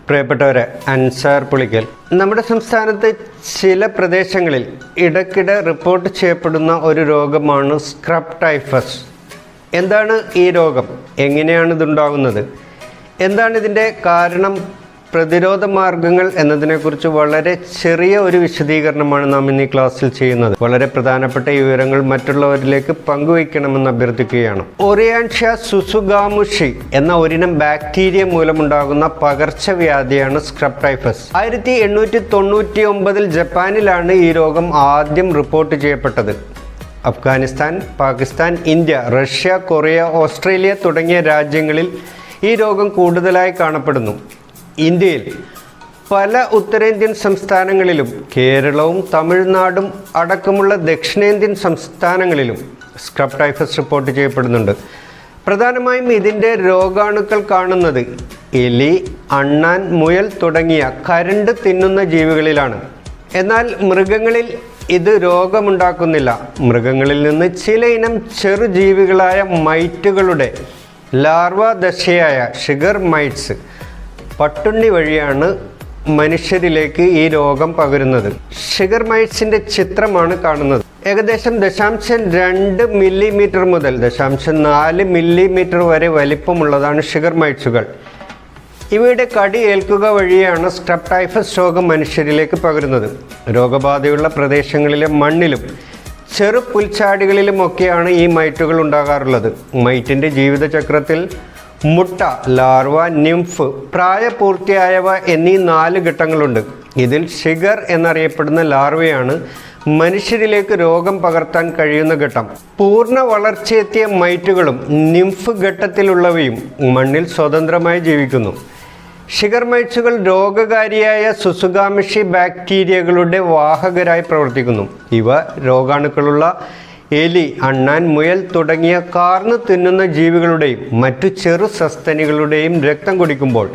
പ്രിയപ്പെട്ടവരെ, അൻസാർ പുളിക്കൽ. നമ്മുടെ സംസ്ഥാനത്ത് ചില പ്രദേശങ്ങളിൽ ഇടയ്ക്കിടെ റിപ്പോർട്ട് ചെയ്യപ്പെടുന്ന ഒരു രോഗമാണ് സ്ക്രബ് ടൈഫസ്. എന്താണ് ഈ രോഗം? എങ്ങനെയാണ് ഇതുണ്ടാകുന്നത്? എന്താണ് ഇതിൻ്റെ കാരണം? പ്രതിരോധ മാർഗങ്ങൾ എന്നതിനെക്കുറിച്ച് വളരെ ചെറിയ ഒരു വിശദീകരണമാണ് നാം ഇന്ന് ഈ ക്ലാസ്സിൽ ചെയ്യുന്നത്. വളരെ പ്രധാനപ്പെട്ട ഈ വിവരങ്ങൾ മറ്റുള്ളവരിലേക്ക് പങ്കുവയ്ക്കണമെന്ന് അഭ്യർത്ഥിക്കുകയാണ്. ഓറിയാൻഷ്യ സുസുഗാമുഷി എന്ന ഒരിനം ബാക്ടീരിയ മൂലമുണ്ടാകുന്ന പകർച്ചവ്യാധിയാണ് സ്ക്രബ് ടൈഫസ്. 1899 ജപ്പാനിലാണ് ഈ രോഗം ആദ്യം റിപ്പോർട്ട് ചെയ്യപ്പെട്ടത്. Afghanistan, Pakistan, India, Russia, Korea, Australia തുടങ്ങിയ രാജ്യങ്ങളിൽ ഈ രോഗം കൂടുതലായി കാണപ്പെടുന്നു. ഇന്ത്യയിൽ പല ഉത്തരേന്ത്യൻ സംസ്ഥാനങ്ങളിലും കേരളവും തമിഴ്നാടും അടക്കമുള്ള ദക്ഷിണേന്ത്യൻ സംസ്ഥാനങ്ങളിലും സ്ക്രബ് ടൈഫസ് റിപ്പോർട്ട് ചെയ്യപ്പെടുന്നുണ്ട്. പ്രധാനമായും ഇതിൻ്റെ രോഗാണുക്കൾ കാണുന്നത് എലി, അണ്ണാൻ, മുയൽ തുടങ്ങിയ കരണ്ട് തിന്നുന്ന ജീവികളിലാണ്. എന്നാൽ മൃഗങ്ങളിൽ ഇത് രോഗമുണ്ടാക്കുന്നില്ല. മൃഗങ്ങളിൽ നിന്ന് ചിലയിനം ചെറുജീവികളായ മൈറ്റുകളുടെ ലാർവ ദശയായ ഷിഗർ മൈറ്റ്സ് പട്ടുണ്ണി വഴിയാണ് മനുഷ്യരിലേക്ക് ഈ രോഗം പകരുന്നത്. ഷിഗർ മൈറ്റ്സിൻ്റെ ചിത്രമാണ് കാണുന്നത്. ഏകദേശം 0.2 മില്ലിമീറ്റർ മുതൽ 0.4 മില്ലിമീറ്റർ വരെ വലിപ്പമുള്ളതാണ് ഷിഗർ മൈറ്റ്സുകൾ. ഇവയുടെ കടി ഏൽക്കുക വഴിയാണ് സ്ക്രബ് ടൈഫസ് രോഗം മനുഷ്യരിലേക്ക് പകരുന്നത്. രോഗബാധയുള്ള പ്രദേശങ്ങളിലെ മണ്ണിലും ചെറു പുൽച്ചാടികളിലുമൊക്കെയാണ് ഈ മൈറ്റുകൾ ഉണ്ടാകാറുള്ളത്. മൈറ്റിൻ്റെ ജീവിതചക്രത്തിൽ മുട്ട, ലാർവ, നിംഫ്, പ്രായപൂർത്തിയായവ എന്നീ 4 ഘട്ടങ്ങളുണ്ട്. ഇതിൽ ഷിഗർ എന്നറിയപ്പെടുന്ന ലാർവയാണ് മനുഷ്യരിലേക്ക് രോഗം പകർത്താൻ കഴിയുന്ന ഘട്ടം. പൂർണ്ണ വളർച്ചയെത്തിയ മൈറ്റുകളും നിംഫ് ഘട്ടത്തിലുള്ളവയും മണ്ണിൽ സ്വതന്ത്രമായി ജീവിക്കുന്നു. ഷിഗർ മൈറ്റ്സുകൾ രോഗകാരിയായ സുസുഗാമുഷി ബാക്ടീരിയകളുടെ വാഹകരായി പ്രവർത്തിക്കുന്നു. ഇവ രോഗാണുക്കളുള്ള എലി, അണ്ണാൻ, മുയൽ തുടങ്ങിയ കാർന്ന് തിന്നുന്ന ജീവികളുടെയും മറ്റു ചെറു സസ്തനികളുടെയും രക്തം കുടിക്കുമ്പോൾ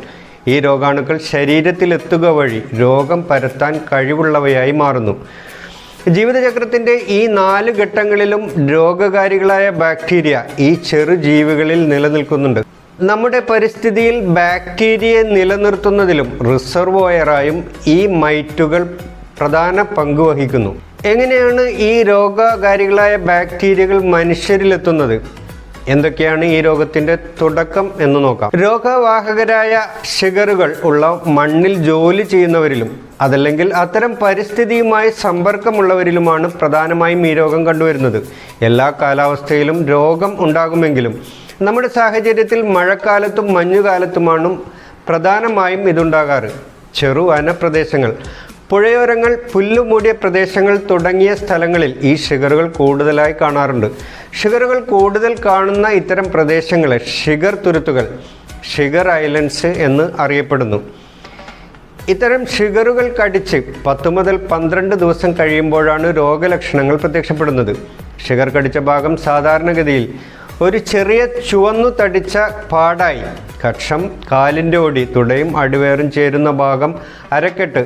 ഈ രോഗാണുക്കൾ ശരീരത്തിലെത്തുക വഴി രോഗം പരത്താൻ കഴിവുള്ളവയായി മാറുന്നു. ജീവിതചക്രത്തിൻ്റെ ഈ 4 ഘട്ടങ്ങളിലും രോഗകാരികളായ ബാക്ടീരിയ ഈ ചെറു ജീവികളിൽ നിലനിൽക്കുന്നുണ്ട്. നമ്മുടെ പരിസ്ഥിതിയിൽ ബാക്ടീരിയയെ നിലനിർത്തുന്നതിലും റിസർവോയറായും ഈ മൈറ്റുകൾ പ്രധാന പങ്ക് വഹിക്കുന്നു. എങ്ങനെയാണ് ഈ രോഗകാരികളായ ബാക്ടീരിയകൾ മനുഷ്യരിലെത്തുന്നത്? എന്തൊക്കെയാണ് ഈ രോഗത്തിൻ്റെ തുടക്കം എന്ന് നോക്കാം. രോഗവാഹകരായ ഷിഗറുകൾ ഉള്ള മണ്ണിൽ ജോലി ചെയ്യുന്നവരിലും അതല്ലെങ്കിൽ അത്തരം പരിസ്ഥിതിയുമായി സമ്പർക്കമുള്ളവരിലുമാണ് പ്രധാനമായും ഈ രോഗം കണ്ടുവരുന്നത്. എല്ലാ കാലാവസ്ഥയിലും രോഗം ഉണ്ടാകുമെങ്കിലും നമ്മുടെ സാഹചര്യത്തിൽ മഴക്കാലത്തും മഞ്ഞുകാലത്തുമാണ് പ്രധാനമായും ഇതുണ്ടാകാറ്. ചെറു വനപ്രദേശങ്ങൾ, പുഴയോരങ്ങൾ, പുല്ലുമൂടിയ പ്രദേശങ്ങൾ തുടങ്ങിയ സ്ഥലങ്ങളിൽ ഈ ഷിഗറുകൾ കൂടുതലായി കാണാറുണ്ട്. ഷിഗറുകൾ കൂടുതൽ കാണുന്ന ഇത്തരം പ്രദേശങ്ങളെ ഷിഗർ തുരുത്തുകൾ, ഷിഗർ ഐലൻഡ്സ് എന്ന് അറിയപ്പെടുന്നു. ഇത്തരം ഷിഗറുകൾ കടിച്ച് 10 മുതൽ 12 ദിവസം കഴിയുമ്പോഴാണ് രോഗലക്ഷണങ്ങൾ പ്രത്യക്ഷപ്പെടുന്നത്. ഷിഗർ കടിച്ച ഭാഗം സാധാരണഗതിയിൽ ഒരു ചെറിയ ചുവന്നു തടിച്ച പാടായി, കക്ഷം, കാലിൻ്റെ ഒടി, തുടയും അടിവയറും ചേരുന്ന ഭാഗം, അരക്കെട്ട്,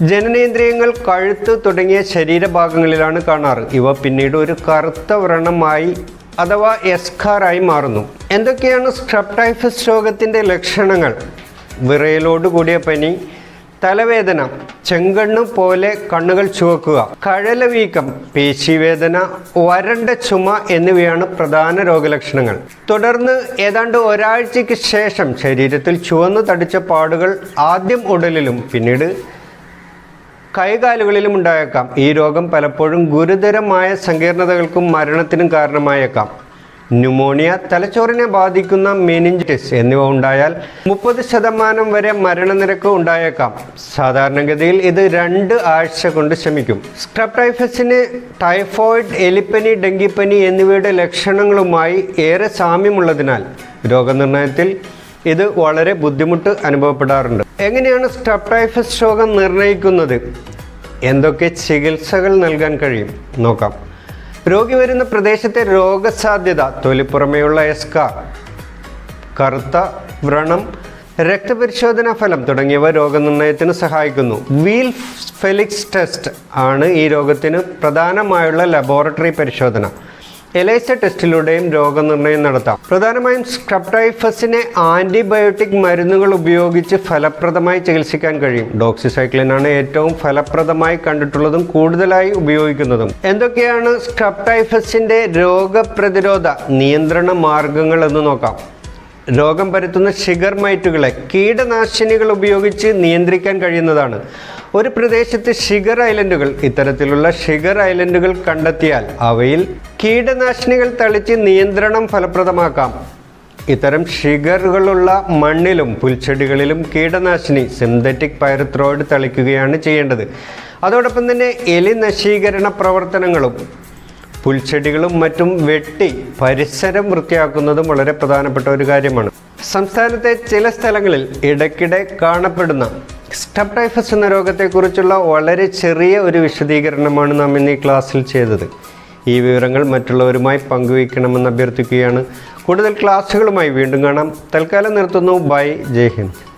ജനനേന്ദ്രിയങ്ങൾ, കഴുത്ത് തുടങ്ങിയ ശരീരഭാഗങ്ങളിലാണ് കാണാറ്. ഇവ പിന്നീട് ഒരു കറുത്ത വ്രണമായി അഥവാ എസ്കാറായി മാറുന്നു. എന്തൊക്കെയാണ് സ്ക്രബ് ടൈഫസ് രോഗത്തിൻ്റെ ലക്ഷണങ്ങൾ? വിറയലോട് കൂടിയ പനി, തലവേദന, ചെങ്കണ്ണ് പോലെ കണ്ണുകൾ ചുവക്കുക, കഴലവീക്കം, പേശിവേദന, വരണ്ട ചുമ എന്നിവയാണ് പ്രധാന രോഗലക്ഷണങ്ങൾ. തുടർന്ന് ഏതാണ്ട് ഒരാഴ്ചയ്ക്ക് ശേഷം ശരീരത്തിൽ ചുവന്നു തടിച്ച പാടുകൾ ആദ്യം ഉടലിലും പിന്നീട് കൈകാലുകളിലും ഉണ്ടായേക്കാം. ഈ രോഗം പലപ്പോഴും ഗുരുതരമായ സങ്കീർണതകൾക്കും മരണത്തിനും കാരണമായേക്കാം. ന്യൂമോണിയ, തലച്ചോറിനെ ബാധിക്കുന്ന മെനിഞ്ചിറ്റിസ് എന്നിവ ഉണ്ടായാൽ 30% വരെ മരണനിരക്ക് ഉണ്ടായേക്കാം. സാധാരണഗതിയിൽ ഇത് 2 ആഴ്ച കൊണ്ട് ശമിക്കും. സ്ക്രബ് ടൈഫസിന് ടൈഫോയിഡ്, എലിപ്പനി, ഡെങ്കിപ്പനി എന്നിവയുടെ ലക്ഷണങ്ങളുമായി ഏറെ സാമ്യമുള്ളതിനാൽ രോഗനിർണയത്തിൽ ഇത് വളരെ ബുദ്ധിമുട്ട് അനുഭവപ്പെടാറുണ്ട്. എങ്ങനെയാണ് സ്ക്രബ് ടൈഫസ് രോഗം നിർണ്ണയിക്കുന്നത്? എന്തൊക്കെ ചികിത്സകൾ നൽകാൻ കഴിയും നോക്കാം. രോഗി വരുന്ന പ്രദേശത്തെ രോഗസാധ്യത, തൊലിപ്പുറമേയുള്ള എസ്കാർ, കറുത്ത വ്രണം, രക്തപരിശോധനാ ഫലം തുടങ്ങിയവ രോഗനിർണയത്തിന് സഹായിക്കുന്നു. വീൽ ഫെലിക്സ് ടെസ്റ്റ് ആണ് ഈ രോഗത്തിന് പ്രധാനമായുള്ള ലബോറട്ടറി പരിശോധന. എലൈസ ടെസ്റ്റിലൂടെയും രോഗനിർണയം നടത്താം. പ്രധാനമായും സ്ക്രബ് ടൈഫസിനെ ആൻറ്റിബയോട്ടിക് മരുന്നുകൾ ഉപയോഗിച്ച് ഫലപ്രദമായി ചികിത്സിക്കാൻ കഴിയും. ഡോക്സിസൈക്ലിനാണ് ഏറ്റവും ഫലപ്രദമായി കണ്ടിട്ടുള്ളതും കൂടുതലായി ഉപയോഗിക്കുന്നതും. എന്തൊക്കെയാണ് സ്ക്രബ് ടൈഫസിൻ്റെ രോഗപ്രതിരോധ നിയന്ത്രണ മാർഗങ്ങൾ എന്ന് നോക്കാം. രോഗം പരത്തുന്ന ഷിഗർ മൈറ്റുകളെ കീടനാശിനികൾ ഉപയോഗിച്ച് നിയന്ത്രിക്കാൻ കഴിയുന്നതാണ്. ഒരു പ്രദേശത്ത് ഷിഗർ ഐലൻഡുകൾ ഇത്തരത്തിലുള്ള ഷിഗർ ഐലൻഡുകൾ കണ്ടെത്തിയാൽ അവയിൽ കീടനാശിനികൾ തളിച്ച് നിയന്ത്രണം ഫലപ്രദമാക്കാം. ഇത്തരം ഷിഗറുകളുള്ള മണ്ണിലും പുൽച്ചെടികളിലും കീടനാശിനി സിന്തറ്റിക് പൈറത്രോയിഡ് തളിക്കുകയാണ് ചെയ്യേണ്ടത്. അതോടൊപ്പം തന്നെ എലി നശീകരണ പ്രവർത്തനങ്ങളും പുൽച്ചെടികളും മറ്റും വെട്ടി പരിസരം വൃത്തിയാക്കുന്നതും വളരെ പ്രധാനപ്പെട്ട ഒരു കാര്യമാണ്. സംസ്ഥാനത്തെ ചില സ്ഥലങ്ങളിൽ ഇടയ്ക്കിടെ കാണപ്പെടുന്ന സ്ക്രബ് ടൈഫസ് എന്ന രോഗത്തെക്കുറിച്ചുള്ള വളരെ ചെറിയ ഒരു വിശദീകരണമാണ് നാം ഇന്ന് ഈ ക്ലാസ്സിൽ ചെയ്തത്. ഈ വിവരങ്ങൾ മറ്റുള്ളവരുമായി പങ്കുവയ്ക്കണമെന്ന് അഭ്യർത്ഥിക്കുകയാണ്. കൂടുതൽ ക്ലാസ്സുകളുമായി വീണ്ടും കാണാം. തൽക്കാലം നിർത്തുന്നു. ബൈ. ജയ് ഹിന്ദ്.